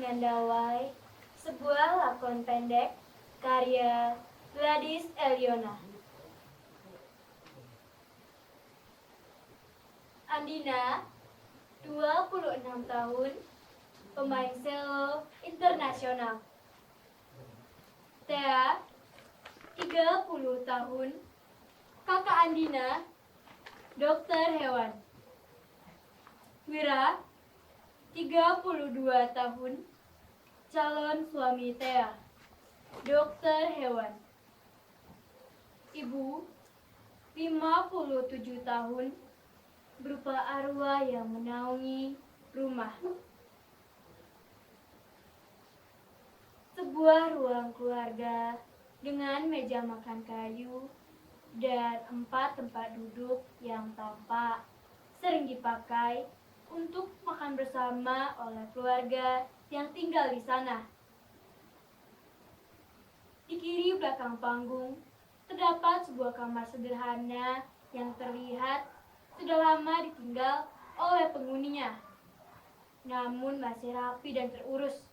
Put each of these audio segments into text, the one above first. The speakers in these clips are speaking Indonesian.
dengan Dawai, sebuah lakon pendek karya Gladys Eliona. Andina, 26 tahun, pemain selo internasional. Thea, 30 tahun, kakak Andina, dokter hewan. Wira, 32 tahun, calon suami Thea, dokter hewan. Ibu, 57 tahun, berupa arwah yang menaungi rumah. Sebuah ruang keluarga dengan meja makan kayu dan 4 tempat duduk yang tampak sering dipakai untuk makan bersama oleh keluarga yang tinggal di sana. Di kiri belakang panggung terdapat sebuah kamar sederhana yang terlihat sudah lama ditinggal oleh penghuninya, namun masih rapi dan terurus.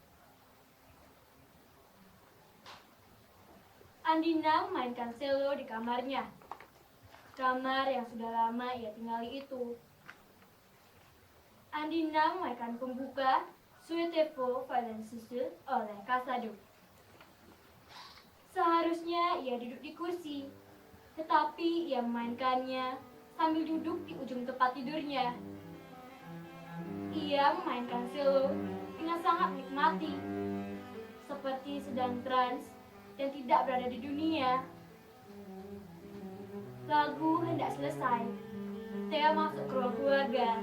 Andina memainkan selo di kamarnya, kamar yang sudah lama ia tinggali itu. Andina memainkan pembuka Suetefo Valensusu oleh Casado. Seharusnya ia duduk di kursi, tetapi ia memainkannya sambil duduk di ujung tempat tidurnya. Ia memainkan selo dengan sangat menikmati, seperti sedang trans dan tidak berada di dunia. Lagu hendak selesai. Thea masuk ke ruang keluarga.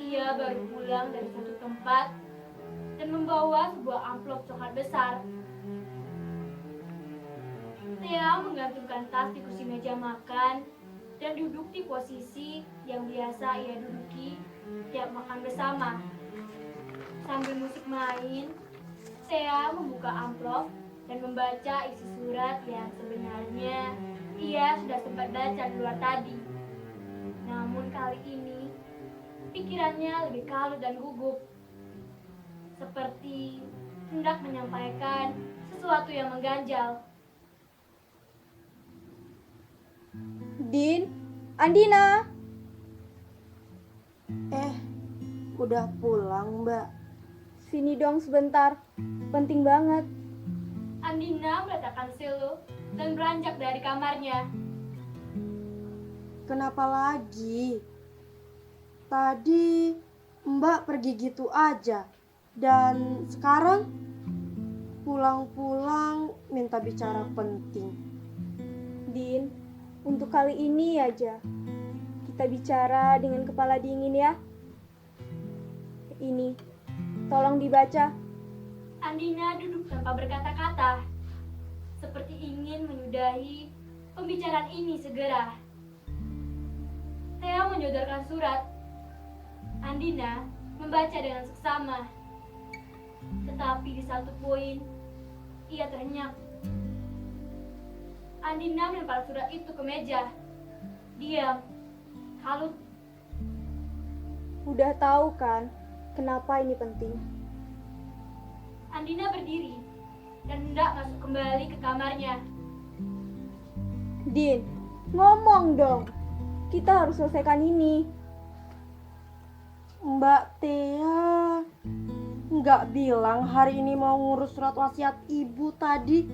Ia baru pulang dari suatu tempat dan membawa sebuah amplop coklat besar. Thea menggantungkan tas di kursi meja makan dan duduk di posisi yang biasa ia duduki tiap makan bersama. Sambil musik main, Thea membuka amplop dan membaca isi surat yang sebenarnya ia sudah sempat baca di luar tadi. Namun kali ini, pikirannya lebih kalut dan gugup, seperti hendak menyampaikan sesuatu yang mengganjal. Din, Andina. Udah pulang, Mbak. Sini dong sebentar, penting banget. Andina meletakkan selo dan beranjak dari kamarnya. Kenapa lagi? Tadi Mbak pergi gitu aja. Dan sekarang pulang-pulang minta bicara penting. Din, untuk kali ini aja kita bicara dengan kepala dingin ya. Ini, tolong dibaca. Andina duduk tanpa berkata-kata, seperti ingin menyudahi pembicaraan ini segera. Thea menyodorkan surat. Andina membaca dengan seksama. Tetapi di satu poin, ia terhenyak. Andina melempar surat itu ke meja. Diam, kalut. Udah tahu kan kenapa ini penting? Andina berdiri dan hendak masuk kembali ke kamarnya. Din, ngomong dong. Kita harus selesaikan ini. Mbak Thea nggak bilang hari ini mau ngurus surat wasiat ibu tadi.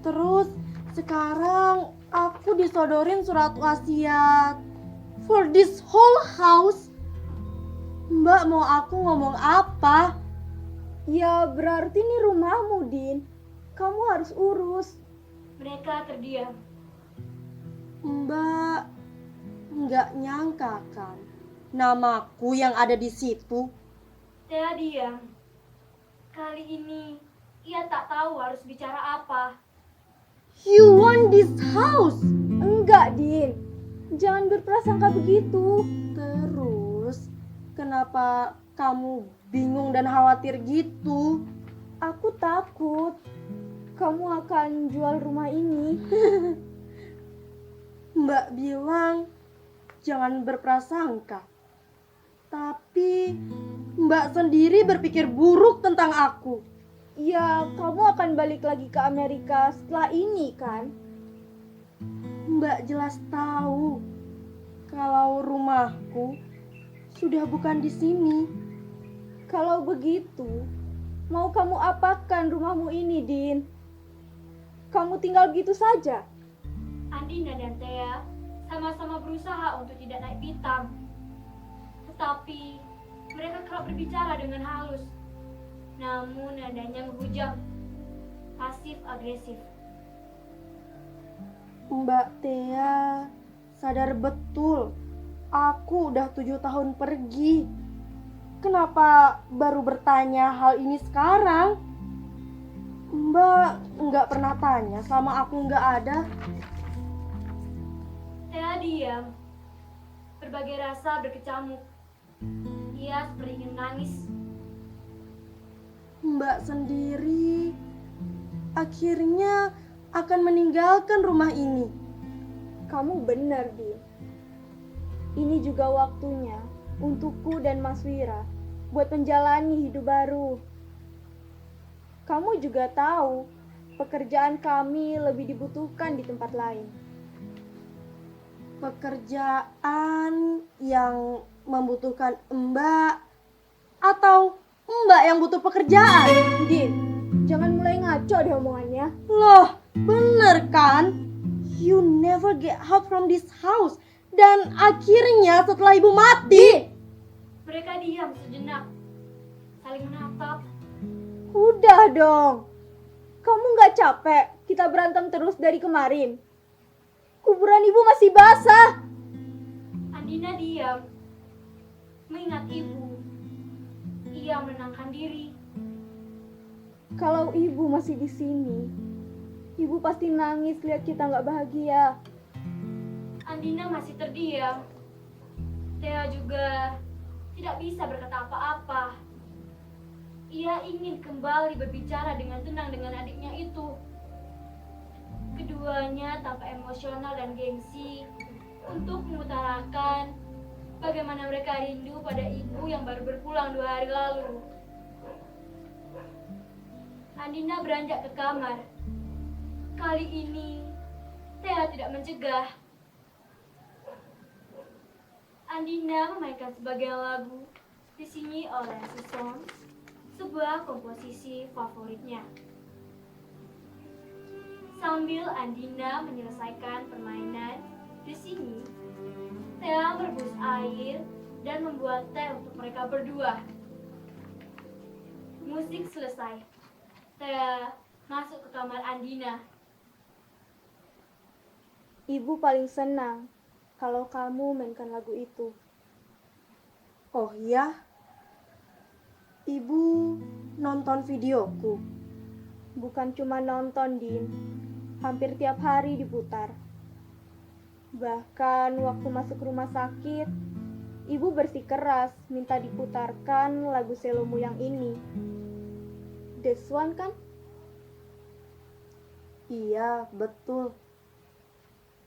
Terus sekarang aku disodorin surat wasiat for this whole house. Mbak mau aku ngomong apa? Ya berarti ini rumahmu, Din. Kamu harus urus. Mereka terdiam. Mbak nggak nyangka kan namaku yang ada di situ. Thea diam. Kali ini ia tak tahu harus bicara apa. You want this house? Enggak, Din. Jangan berprasangka begitu. Terus kenapa kamu bingung dan khawatir gitu? Aku takut kamu akan jual rumah ini. Mbak bilang jangan berprasangka. Tapi Mbak sendiri berpikir buruk tentang aku. Ya, kamu akan balik lagi ke Amerika setelah ini kan? Mbak jelas tahu kalau rumahku sudah bukan di sini. Kalau begitu, mau kamu apakan rumahmu ini, Din? Kamu tinggal begitu saja? Andina dan Thea sama-sama berusaha untuk tidak naik pitam. Tetapi mereka kerap berbicara dengan halus. Namun nadanya menghujam, pasif agresif. Mbak Thea sadar betul aku udah 7 tahun pergi. Kenapa baru bertanya hal ini sekarang? Mbak nggak pernah tanya selama aku nggak ada. Thea diam. Berbagai rasa berkecamuk. Ia seperti ingin menangis. Mbak sendiri akhirnya akan meninggalkan rumah ini. Kamu benar, Din. Ini juga waktunya untukku dan Mas Wira buat menjalani hidup baru. Kamu juga tahu, pekerjaan kami lebih dibutuhkan di tempat lain. Pekerjaan yang membutuhkan Mbak atau Mbak yang butuh pekerjaan? Din, jangan mulai ngaco deh omongannya. Loh, bener kan? You never get out from this house. Dan akhirnya setelah ibu mati, Mereka diam sejenak, saling menatap. Udah dong. Kamu gak capek kita berantem terus dari kemarin? Kuburan ibu masih basah. Andina diam, mengingat ibu. Ia menenangkan diri. Kalau ibu masih di sini, ibu pasti nangis lihat kita gak bahagia. Andina masih terdiam. Thea juga tidak bisa berkata apa-apa. Ia ingin kembali berbicara dengan tenang dengan adiknya itu. Keduanya tanpa emosional dan gengsi untuk mengutarakan bagaimana mereka rindu pada ibu yang baru berpulang 2 hari lalu. Andina beranjak ke kamar. Kali ini Thea tidak mencegah. Andina memainkan sebagian lagu disinyi oleh Suson, sebuah komposisi favoritnya. Sambil Andina menyelesaikan permainan di sini, Thea merebus air dan membuat teh untuk mereka berdua. Musik selesai. Thea masuk ke kamar Andina. Ibu paling senang kalau kamu mainkan lagu itu. oh iya, ibu nonton videoku. Bukan cuma nonton, Din. Hampir tiap hari diputar. Bahkan waktu masuk rumah sakit, ibu bersikeras minta diputarkan lagu selomu yang ini. This one kan? Iya, betul.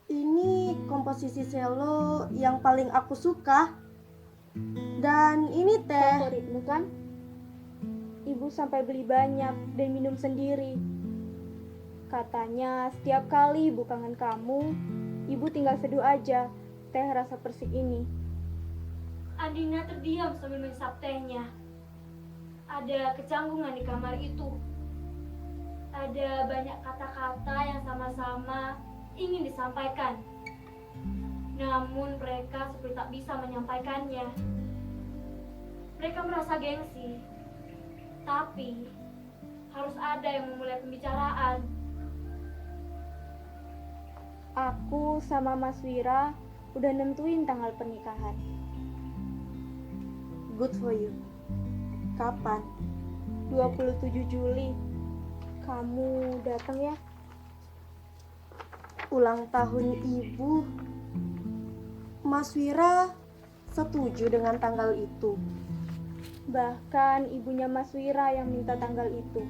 Ini komposisi selo yang paling aku suka. Dan ini teh. Favoritmu kan? Ibu sampai beli banyak dan minum sendiri. Katanya setiap kali ibu kangen kamu, ibu tinggal seduh aja teh rasa persik ini. Andina terdiam sambil menyesap tehnya. Ada kecanggungan di kamar itu. Ada banyak kata-kata yang sama-sama ingin disampaikan. Namun mereka seperti tak bisa menyampaikannya. Mereka merasa gengsi. Tapi harus ada yang memulai pembicaraan. Aku sama Mas Wira udah nentuin tanggal pernikahan. Good for you. Kapan? 27 Juli. Kamu datang ya? Ulang tahun ibu. Mas Wira setuju dengan tanggal itu. Bahkan ibunya Mas Wira yang minta tanggal itu.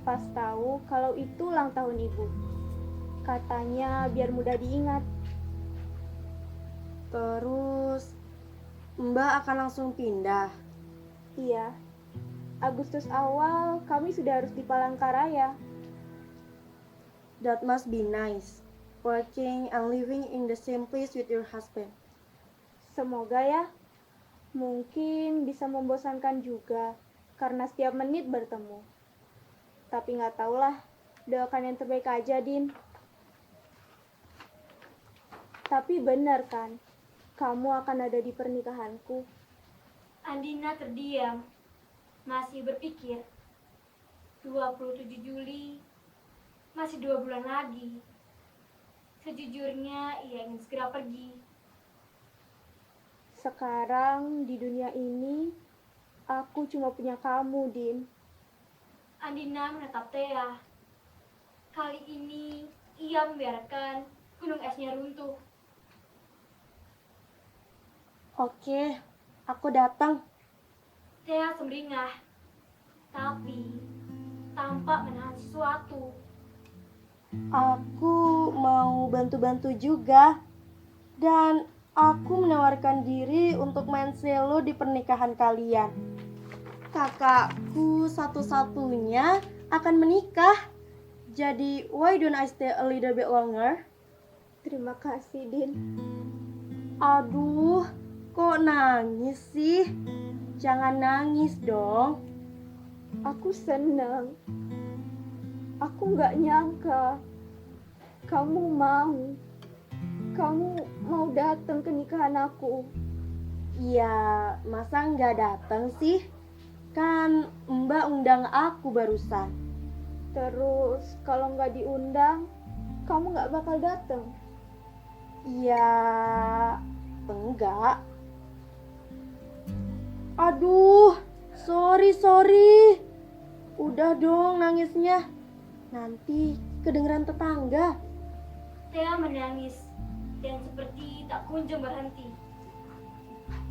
Pas tahu kalau itu ulang tahun ibu. Katanya biar mudah diingat. Terus Mbak akan langsung pindah. Iya, Agustus awal kami sudah harus di Palangkaraya. That must be nice. Working and living in the same place with your husband. Semoga ya. Mungkin bisa membosankan juga karena setiap menit bertemu. Tapi nggak tahulah, doakan yang terbaik aja, Din. Tapi benar kan, kamu akan ada di pernikahanku. Andina terdiam, masih berpikir. 27 Juli, masih 2 bulan lagi. Sejujurnya, ia ingin segera pergi. Sekarang di dunia ini, aku cuma punya kamu, Din. Andina menatap Thea. Kali ini, ia membiarkan gunung esnya runtuh. Oke, aku datang. Thea sumringah, tapi tampak menahan sesuatu. Aku mau bantu-bantu juga. Dan aku menawarkan diri untuk main selo di pernikahan kalian. Kakakku satu-satunya akan menikah. Jadi, why don't I stay a little bit longer? Terima kasih, Din. Aduh, kok nangis sih? Jangan nangis dong. Aku senang. Aku nggak nyangka kamu mau datang ke nikahan aku. Ya, masa nggak datang sih? Kan Mbak undang aku barusan. Terus kalau nggak diundang, kamu nggak bakal datang. Ya, enggak. Aduh, sorry. Udah dong nangisnya. Nanti kedengeran tetangga. Thea menangis dan seperti tak kunjung berhenti.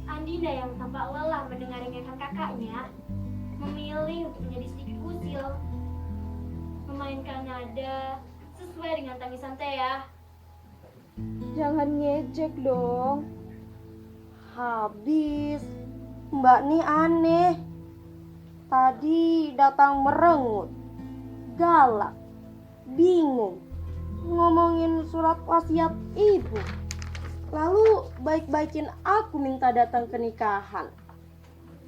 Andina yang tampak lelah mendengar ringakan kakaknya, memilih untuk menjadi sedikit usil, memainkan nada sesuai dengan tangisan Thea. Jangan ngejek dong. Habis, Mbak nih aneh. Tadi datang merengut, galak, bingung, ngomongin surat wasiat ibu. Lalu baik-baikin aku minta datang ke nikahan.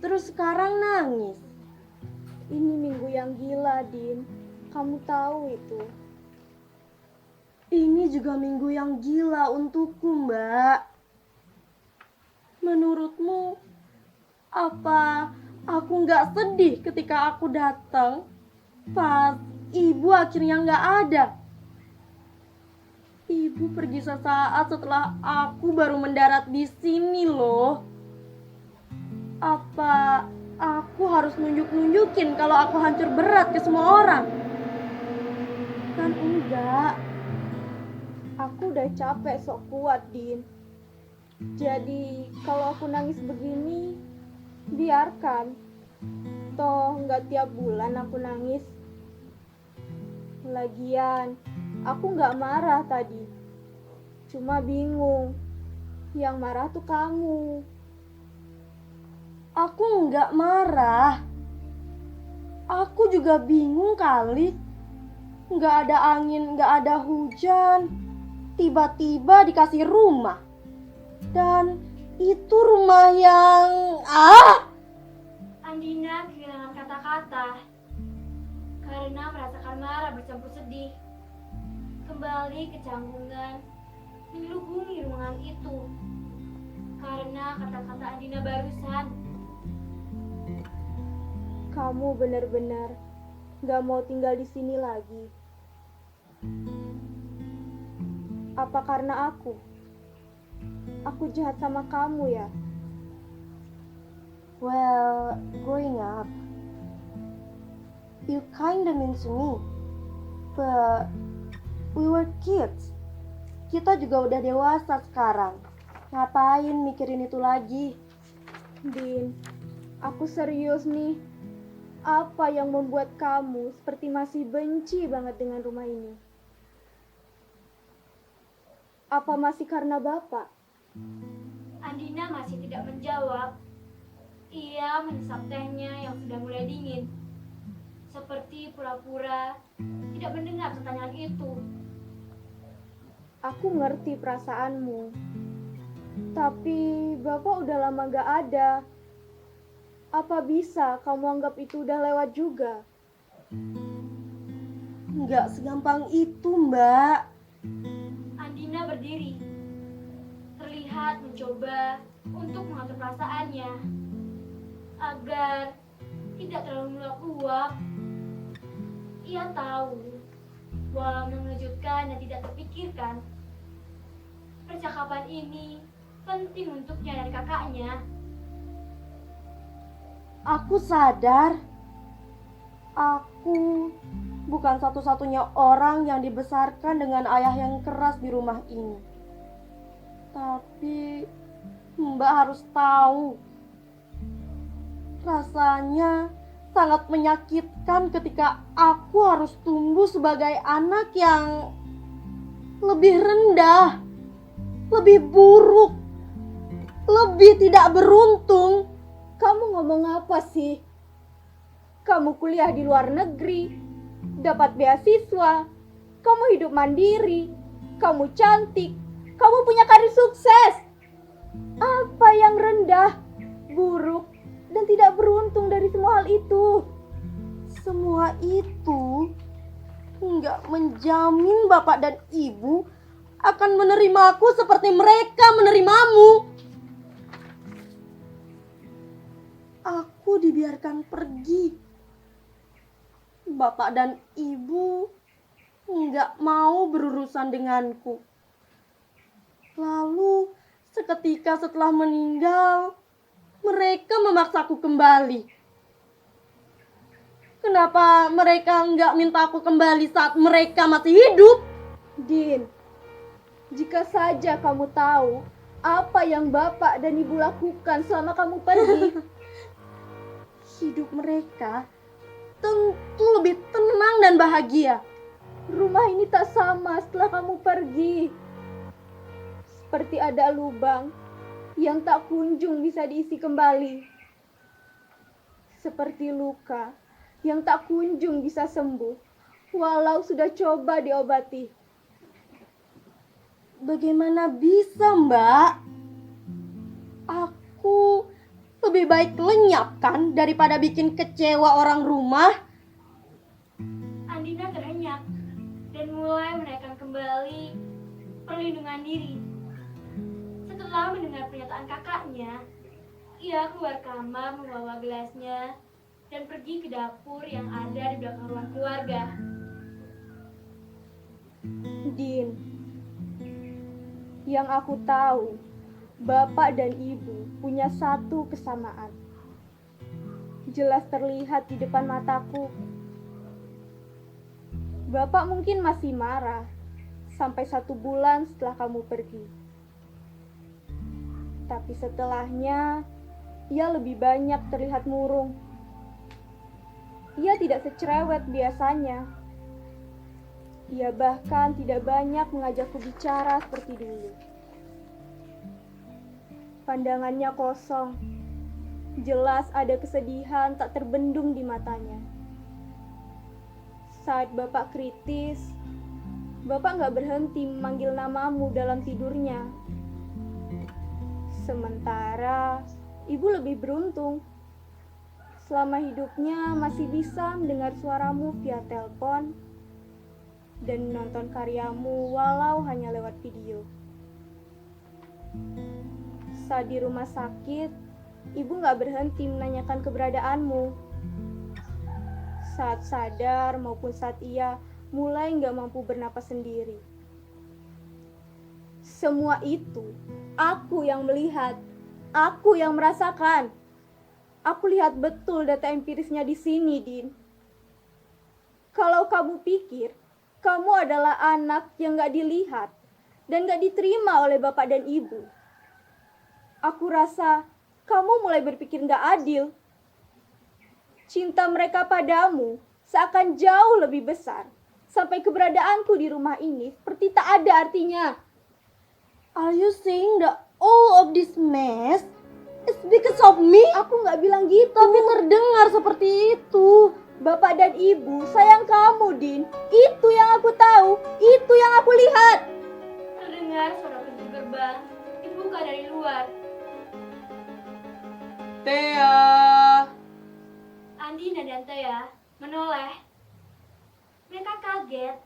Terus sekarang nangis. Ini minggu yang gila, Din. Kamu tahu itu. Ini juga minggu yang gila untukku, Mbak. Menurutmu, apa aku nggak sedih ketika aku datang pas ibu akhirnya nggak ada? Ibu pergi sesaat setelah aku baru mendarat di sini loh. Apa aku harus nunjukin kalau aku hancur berat ke semua orang? Kan enggak. Aku udah capek sok kuat, Din. Jadi kalau aku nangis begini, biarkan. Toh nggak tiap bulan aku nangis. Lagian, aku nggak marah tadi. Cuma bingung. Yang marah tuh kamu. Aku nggak marah. Aku juga bingung kali. Nggak ada angin, nggak ada hujan. Tiba-tiba dikasih rumah. Dan itu rumah yang... Andina kehilangan kata-kata karena merasakan marah bercampur sedih. Kembali kecanggungan menyelubungi ruangan itu karena kata-kata Andina barusan. Kamu benar-benar nggak mau tinggal di sini lagi. Apa karena aku? Aku jahat sama kamu ya? Well, growing up, you kinda mean to me. But we were kids. Kita juga udah dewasa sekarang. Ngapain mikirin itu lagi? Din, aku serius nih. Apa yang membuat kamu seperti masih benci banget dengan rumah ini? Apa masih karena Bapak? Andina masih tidak menjawab. Ia menyesap tehnya yang sudah mulai dingin. Seperti pura-pura tidak mendengar pertanyaan itu. Aku ngerti perasaanmu. Tapi Bapak udah lama gak ada. Apa bisa kamu anggap itu udah lewat juga? Nggak segampang itu, Mbak. Andina berdiri, terlihat mencoba untuk mengatur perasaannya agar tidak terlalu meluap-luap. Ia tahu walau mengejutkan dan tidak terpikirkan, percakapan ini penting untuknya dan kakaknya. Aku sadar aku bukan satu-satunya orang yang dibesarkan dengan ayah yang keras di rumah ini. Tapi Mbak harus tahu, rasanya sangat menyakitkan ketika aku harus tumbuh sebagai anak yang lebih rendah, lebih buruk, lebih tidak beruntung. Kamu ngomong apa sih? Kamu kuliah di luar negeri, dapat beasiswa, kamu hidup mandiri, kamu cantik, kamu punya karir sukses. Apa yang rendah, buruk, dan tidak beruntung dari semua hal itu? Semua itu nggak menjamin bapak dan ibu akan menerimaku seperti mereka menerimamu. Aku dibiarkan pergi. Bapak dan ibu nggak mau berurusan denganku. Lalu seketika setelah meninggal, mereka memaksaku kembali. Kenapa mereka nggak minta aku kembali saat mereka masih hidup? Din, jika saja kamu tahu apa yang Bapak dan Ibu lakukan selama kamu pergi, Hidup mereka tentu lebih tenang dan bahagia. rumah ini tak sama setelah kamu pergi. Seperti ada lubang yang tak kunjung bisa diisi kembali. Seperti luka yang tak kunjung bisa sembuh, walau sudah coba diobati. Bagaimana bisa, Mbak? Aku lebih baik lenyap kan daripada bikin kecewa orang rumah. Andina terhenyak dan mulai menaikkan kembali perlindungan diri. Setelah mendengar pernyataan kakaknya, ia keluar kamar membawa gelasnya dan pergi ke dapur yang ada di belakang ruang keluarga. Din, yang aku tahu, Bapak dan Ibu punya satu kesamaan. Jelas terlihat di depan mataku. Bapak mungkin masih marah sampai 1 bulan setelah kamu pergi. Tapi setelahnya, ia lebih banyak terlihat murung. Ia tidak secerewet biasanya. Ia bahkan tidak banyak mengajakku bicara seperti dulu. Pandangannya kosong. Jelas ada kesedihan tak terbendung di matanya. Saat Bapak kritis, Bapak gak berhenti memanggil namamu dalam tidurnya. Sementara Ibu lebih beruntung. Selama hidupnya masih bisa mendengar suaramu via telepon dan menonton karyamu walau hanya lewat video. Saat di rumah sakit, Ibu gak berhenti menanyakan keberadaanmu. Saat sadar maupun saat ia mulai gak mampu bernapas sendiri. Semua itu, aku yang melihat, aku yang merasakan. Aku lihat betul data empirisnya di sini, Din. Kalau kamu pikir, kamu adalah anak yang gak dilihat dan gak diterima oleh Bapak dan Ibu, aku rasa kamu mulai berpikir gak adil. Cinta mereka padamu seakan jauh lebih besar, sampai keberadaanku di rumah ini seperti tak ada artinya. Are you saying that all of this mess is because of me? Aku nggak bilang gitu. Tapi terdengar seperti itu. Bapak dan ibu sayang kamu, Din. Itu yang aku tahu, itu yang aku lihat. Terdengar suara pintu gerbang dibuka dari luar. Thea. Andina dan Thea menoleh. Mereka kaget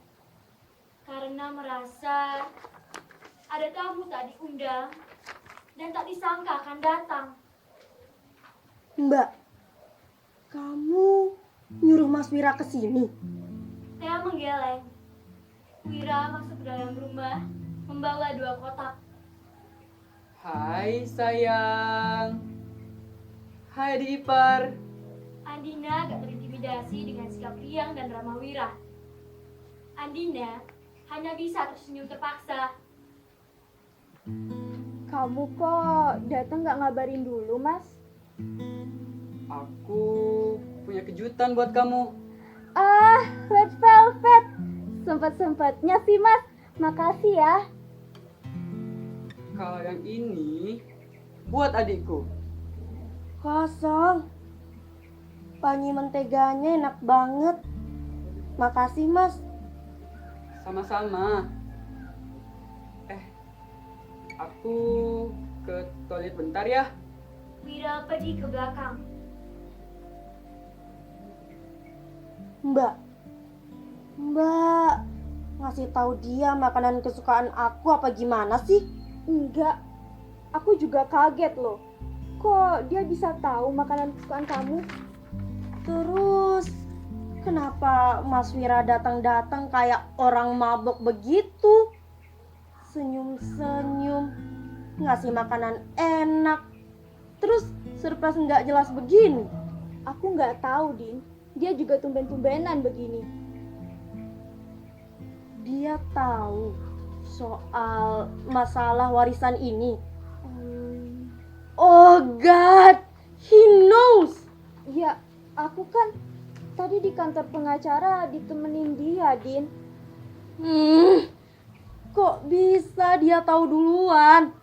karena merasa ada tamu tak diundang dan tak disangka akan datang. Mbak, kamu nyuruh Mas Wira ke sini? Thea menggeleng. Wira masuk ke dalam rumah membawa 2 kotak. Hai sayang. Hai adik ipar. Andina gak terintimidasi dengan sikap riang dan ramah Wira. Andina hanya bisa tersenyum terpaksa. Kamu kok datang nggak ngabarin dulu, Mas? Aku punya kejutan buat kamu. Ah, red velvet. Sempet-sempetnya sih, Mas. Makasih ya. Kalau yang ini buat adikku. Kosong. Panyi menteganya enak banget. Makasih, Mas. Sama-sama. Aku ke toilet bentar ya. Wira pergi ke belakang. Mbak, ngasih tahu dia makanan kesukaan aku apa gimana sih? Enggak. Aku juga kaget loh. Kok dia bisa tahu makanan kesukaan kamu? Terus, kenapa Mas Wira datang-datang kayak orang mabok begitu? Senyum-senyum, ngasih makanan enak. Terus, surprise nggak jelas begini. Aku nggak tahu, Din. Dia juga tumben-tumbenan begini. Dia tahu soal masalah warisan ini. Oh God, he knows. Ya, aku kan tadi di kantor pengacara ditemenin dia, Din. Kok bisa dia tahu duluan?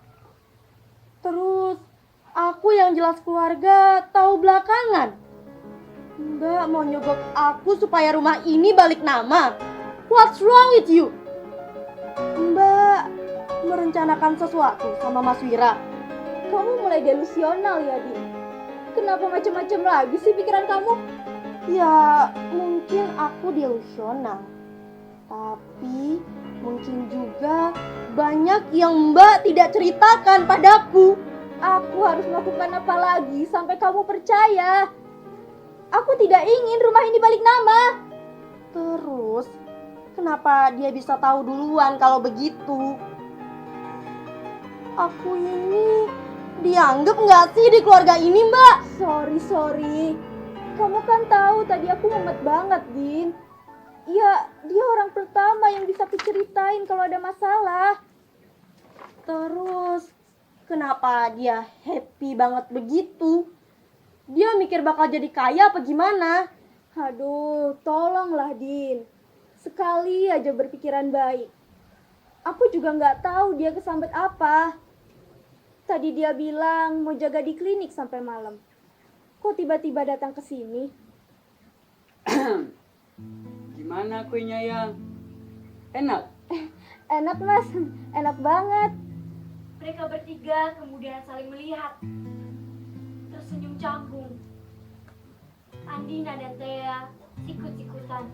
Terus aku yang jelas keluarga tahu belakangan. Mbak mau nyogok aku supaya rumah ini balik nama. What's wrong with you? Mbak merencanakan sesuatu sama Mas Wira. Kamu mulai delusional ya, Din. Kenapa macam-macam lagi sih pikiran kamu? Ya, mungkin aku delusional. Tapi mungkin juga banyak yang Mbak tidak ceritakan padaku. Aku harus melakukan apa lagi sampai kamu percaya? Aku tidak ingin rumah ini balik nama. Terus, kenapa dia bisa tahu duluan kalau begitu? Aku ini dianggap nggak sih di keluarga ini, Mbak? Sorry. Kamu kan tahu tadi aku mumet banget, Din. Ya, dia orang pertama yang bisa kuceritain kalau ada masalah. Terus, kenapa dia happy banget begitu? Dia mikir bakal jadi kaya apa gimana? Aduh, tolonglah, Din. Sekali aja berpikiran baik. Aku juga nggak tahu dia kesambet apa. Tadi dia bilang mau jaga di klinik sampai malam. Kok tiba-tiba datang ke sini? Gimana kuenya yang enak? Enak, Mas. Enak banget. Mereka bertiga kemudian saling melihat. Tersenyum canggung. Andina dan Thea sikut-sikutan.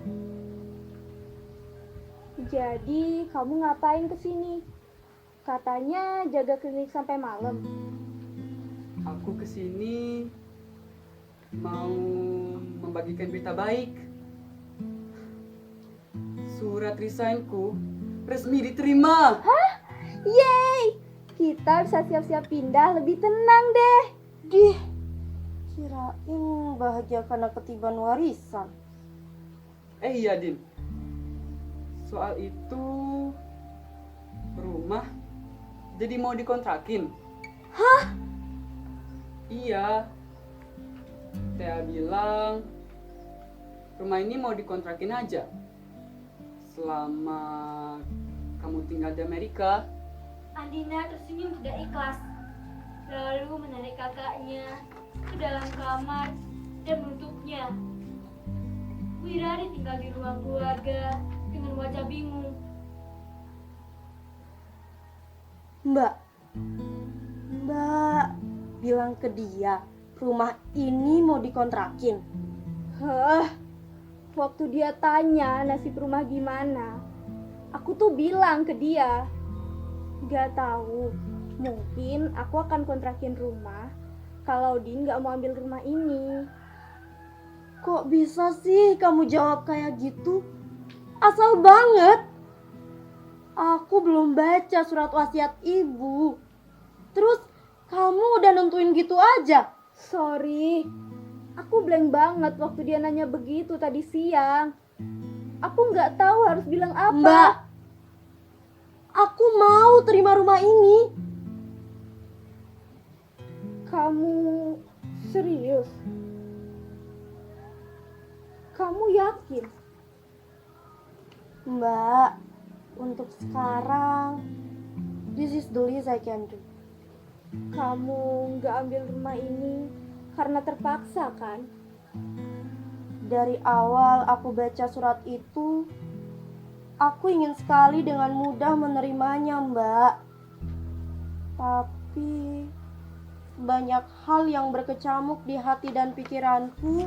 Jadi, kamu ngapain ke sini? Katanya jaga klinik sampai malam. Aku kesini mau membagikan berita baik. Surat resignku resmi diterima. Yeay! Kita bisa siap-siap pindah lebih tenang deh. Kirain bahagia karena ketiban warisan. Iya, Din. Soal itu rumah jadi mau dikontrakin. Hah? Iya. Thea bilang rumah ini mau dikontrakin aja. Selama kamu tinggal di Amerika. Andina tersenyum tidak ikhlas. lalu menarik kakaknya ke dalam kamar dan menutupnya. Wira ditinggal di ruang keluarga dengan wajah bingung. Mbak, Mbak bilang ke dia rumah ini mau dikontrakin. Heh, waktu dia tanya nasib rumah gimana, aku tuh bilang ke dia, gak tahu, mungkin aku akan kontrakin rumah kalau Din gak mau ambil rumah ini. Kok bisa sih kamu jawab kayak gitu? Asal banget. Aku belum baca surat wasiat ibu. Terus kamu udah nentuin gitu aja? Sorry, aku blank banget waktu dia nanya begitu tadi siang. Aku nggak tahu harus bilang apa. Mbak, aku mau terima rumah ini. Kamu serius? Kamu yakin? Mbak, untuk sekarang, this is the least I can do. Kamu nggak ambil rumah ini karena terpaksa kan? Dari awal aku baca surat itu, aku ingin sekali dengan mudah menerimanya, Mbak. Tapi banyak hal yang berkecamuk di hati dan pikiranku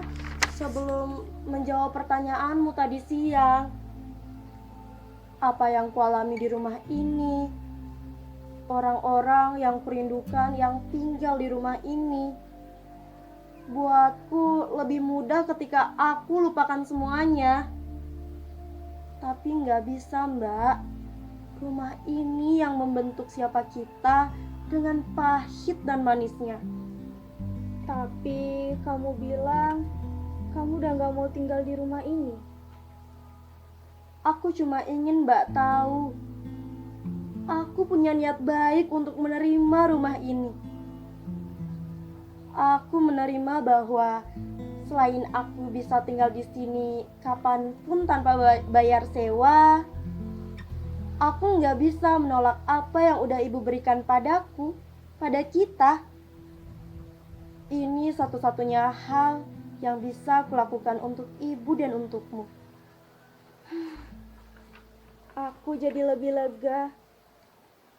sebelum menjawab pertanyaanmu tadi siang. Apa yang kualami di rumah ini, orang-orang yang kurindukan yang tinggal di rumah ini, buatku lebih mudah ketika aku lupakan semuanya. Tapi nggak bisa, Mbak. Rumah ini yang membentuk siapa kita dengan pahit dan manisnya. Tapi kamu bilang kamu udah nggak mau tinggal di rumah ini. Aku cuma ingin Mbak tahu, aku punya niat baik untuk menerima rumah ini. Aku menerima bahwa selain aku bisa tinggal di sini kapanpun tanpa bayar sewa, aku nggak bisa menolak apa yang udah Ibu berikan padaku, pada kita. Ini satu-satunya hal yang bisa kulakukan untuk Ibu dan untukmu. Aku jadi lebih lega.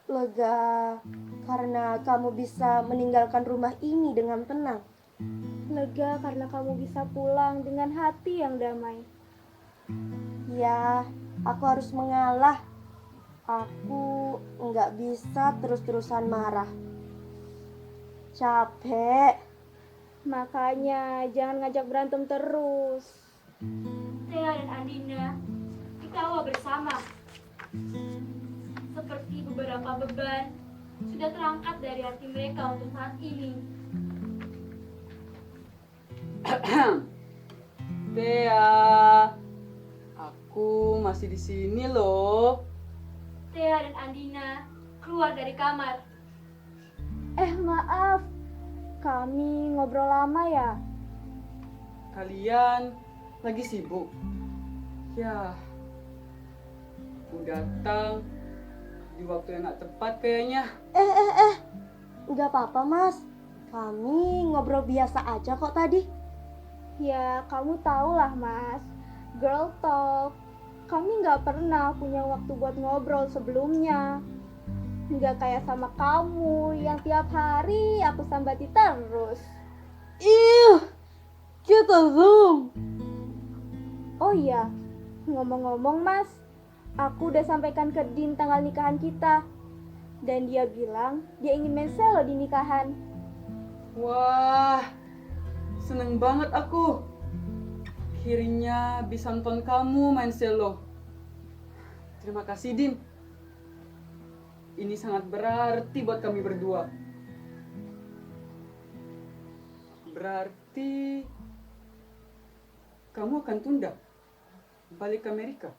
Lega karena kamu bisa meninggalkan rumah ini dengan tenang. Lega karena kamu bisa pulang dengan hati yang damai. Ya, aku harus mengalah. Aku nggak bisa terus-terusan marah. Capek. Makanya jangan ngajak berantem terus. Thea dan Andina ketawa bersama. Seperti beberapa beban sudah terangkat dari hati mereka untuk saat ini. Thea, aku masih di sini loh. Thea dan Andina keluar dari kamar. Maaf, kami ngobrol lama ya. Kalian lagi sibuk? Ya, aku datang di waktu yang gak tepat kayaknya. Nggak apa-apa, Mas. Kami ngobrol biasa aja kok tadi. Ya, kamu tau lah mas, girl talk. Kami nggak pernah punya waktu buat ngobrol sebelumnya. Nggak kayak sama kamu yang tiap hari aku sambati terus. Ih, kita Zoom. Oh iya, ngomong-ngomong mas, aku udah sampaikan ke Din tanggal nikahan kita. Dan dia bilang dia ingin main selo di nikahan. Wah, seneng banget aku. Akhirnya bisa nonton kamu main selo. Terima kasih, Din. Ini sangat berarti buat kami berdua. Berarti kamu akan tunda balik ke Amerika?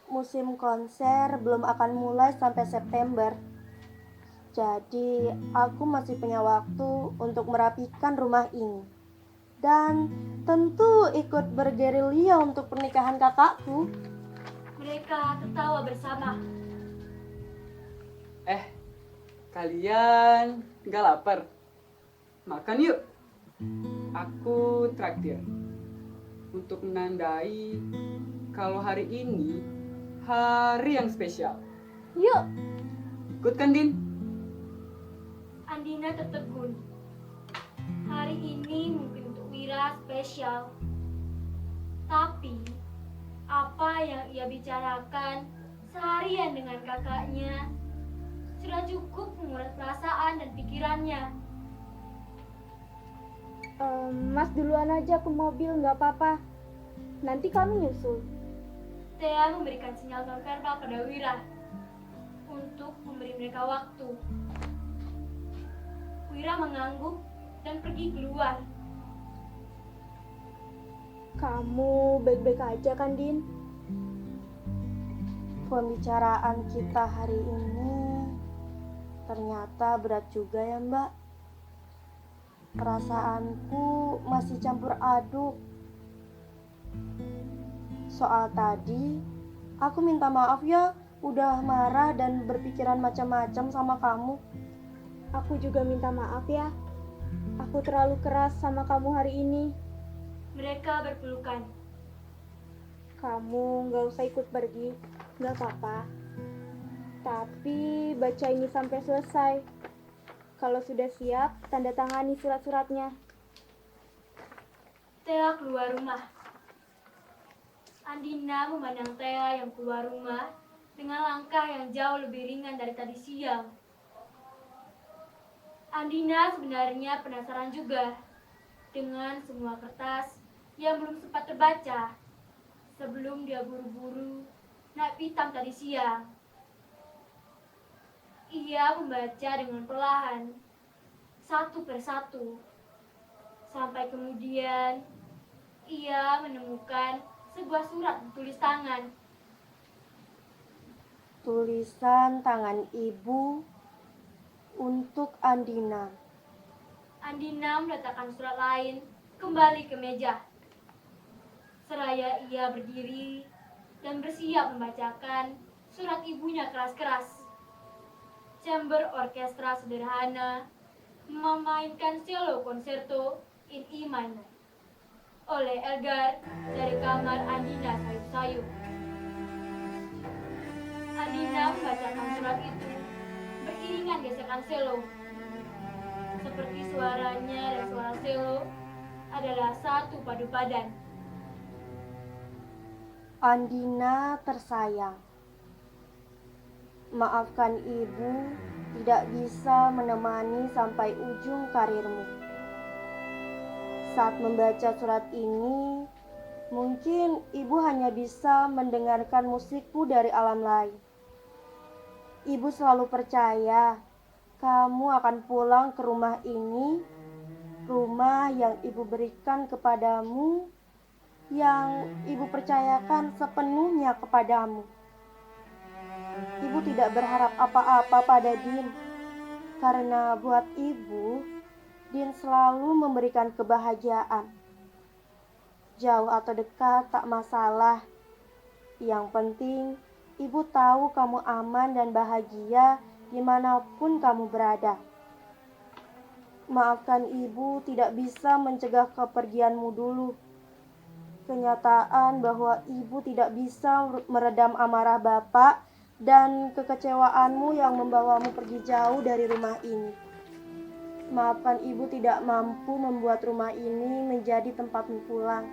Musim konser belum akan mulai sampai September. Jadi aku masih punya waktu untuk merapikan rumah ini. Dan tentu ikut bergerilya untuk pernikahan kakakku. Mereka tertawa bersama. Kalian nggak lapar? Makan yuk. Aku traktir. Untuk menandai kalau hari ini hari yang spesial. Yuk, Ikut kan, Din? Andina tertegun. Hari ini mungkin untuk Wira spesial. Tapi, apa yang ia bicarakan seharian dengan kakaknya sudah cukup menguras perasaan dan pikirannya. Mas duluan aja ke mobil, nggak apa-apa. Nanti kami nyusul. Thea memberikan sinyal nonverbal pada Wira untuk memberi mereka waktu. Wira mengangguk dan pergi keluar. Kamu baik-baik aja kan, Din? Pembicaraan kita hari ini ternyata berat juga ya, Mbak. Perasaanku masih campur aduk. Soal tadi, aku minta maaf ya udah marah dan berpikiran macam-macam sama kamu. Aku juga minta maaf ya. Aku terlalu keras sama kamu hari ini. Mereka berpelukan. Kamu nggak usah ikut pergi, nggak apa-apa. Tapi baca ini sampai selesai. Kalau sudah siap, tanda tangani surat-suratnya. Thea keluar rumah. Andina memandang Thea yang keluar rumah dengan langkah yang jauh lebih ringan dari tadi siang. Andina sebenarnya penasaran juga dengan semua kertas yang belum sempat terbaca sebelum dia buru-buru naik pitam tadi siang. Ia membaca dengan perlahan, satu persatu, sampai kemudian ia menemukan sebuah surat bertulis tangan. Tulisan tangan ibu untuk Andina. Andina meletakkan surat lain kembali ke meja. Seraya ia berdiri dan bersiap membacakan surat ibunya keras-keras. Chamber orkestra sederhana memainkan cello concerto in E minor oleh Elgar dari kamar Andina sayup-sayup. Andina membacakan surat itu beriringan gesekan cello. Seperti suaranya dan suara cello adalah satu padu padan. Andina tersayang. Maafkan ibu tidak bisa menemani sampai ujung karirmu. Saat membaca surat ini, mungkin ibu hanya bisa mendengarkan musikku dari alam lain. Ibu selalu percaya kamu akan pulang ke rumah ini, rumah yang ibu berikan kepadamu, yang ibu percayakan sepenuhnya kepadamu. Ibu tidak berharap apa-apa pada Din, karena buat ibu, Din selalu memberikan kebahagiaan. Jauh atau dekat tak masalah. Yang penting, ibu tahu kamu aman dan bahagia dimanapun kamu berada. Maafkan ibu tidak bisa mencegah kepergianmu dulu. Kenyataan bahwa ibu tidak bisa meredam amarah bapak dan kekecewaanmu yang membawamu pergi jauh dari rumah ini. Maafkan ibu tidak mampu membuat rumah ini menjadi tempatmu pulang.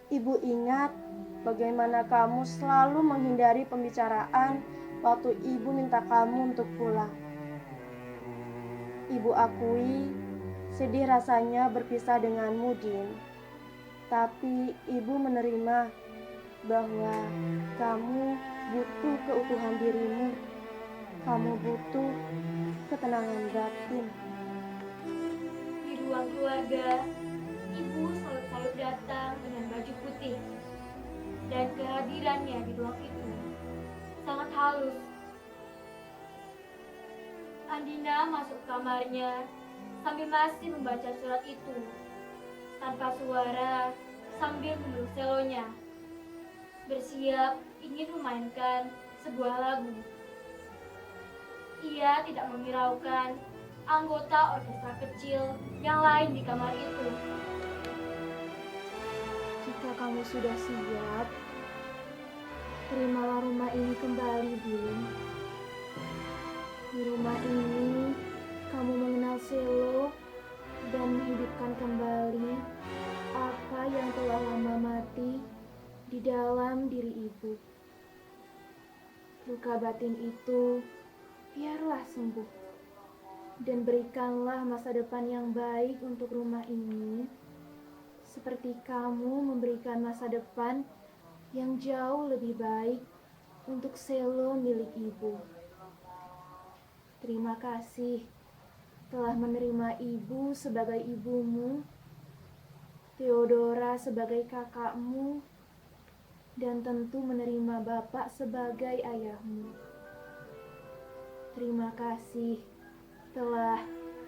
Ibu ingat bagaimana kamu selalu menghindari pembicaraan waktu ibu minta kamu untuk pulang. Ibu akui sedih rasanya berpisah denganmu, Din. Tapi ibu menerima bahwa kamu butuh keutuhan dirimu. Kamu butuh ketenangan batin. Di ruang keluarga, ibu sayup-sayup datang dengan baju putih. Dan kehadirannya di ruang itu sangat halus. Andina masuk kamarnya sambil masih membaca surat itu. Tanpa suara, sambil memeluk selonya. Bersiap ingin memainkan sebuah lagu. Ia tidak menghiraukan anggota orkestra kecil yang lain di kamar itu. Jika kamu sudah siap, terimalah rumah ini kembali, Bim. Di rumah ini, kamu mengenal Selo dan menghidupkan kembali apa yang telah lama mati di dalam diri ibu. Luka batin itu biarlah sembuh, dan berikanlah masa depan yang baik untuk rumah ini, seperti kamu memberikan masa depan yang jauh lebih baik untuk Selo milik ibu. Terima kasih telah menerima ibu sebagai ibumu, Theodora sebagai kakakmu, dan tentu menerima bapak sebagai ayahmu. Terima kasih telah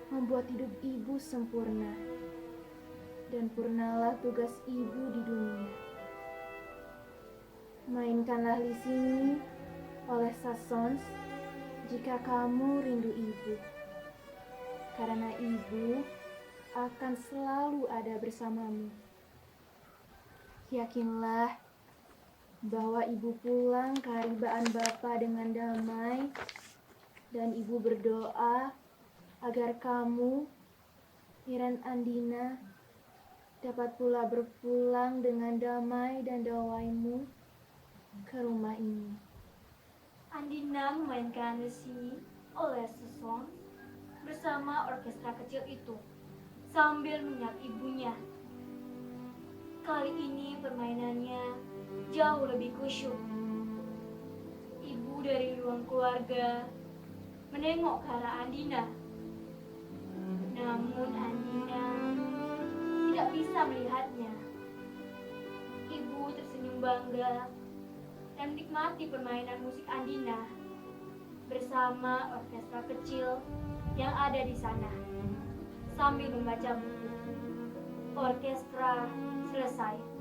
membuat hidup ibu sempurna, dan purnalah tugas ibu di dunia. Mainkanlah di sini oleh Sassons jika kamu rindu ibu, karena ibu akan selalu ada bersamamu. Yakinlah bahwa ibu pulang ke haribaan Bapa dengan damai, dan ibu berdoa agar kamu, Miran Andina, dapat pula berpulang dengan damai dan dawaimu ke rumah ini. Andina memainkan di sini oleh Sassons bersama orkestra kecil itu sambil mengingat ibunya. Kali ini permainannya jauh lebih khusyuk. Ibu dari ruang keluarga menengok ke arah Andina. Namun Andina tidak bisa melihatnya. Ibu tersenyum bangga dan menikmati permainan musik Andina bersama orkestra kecil yang ada di sana sambil membaca buku. Orkestra selesai.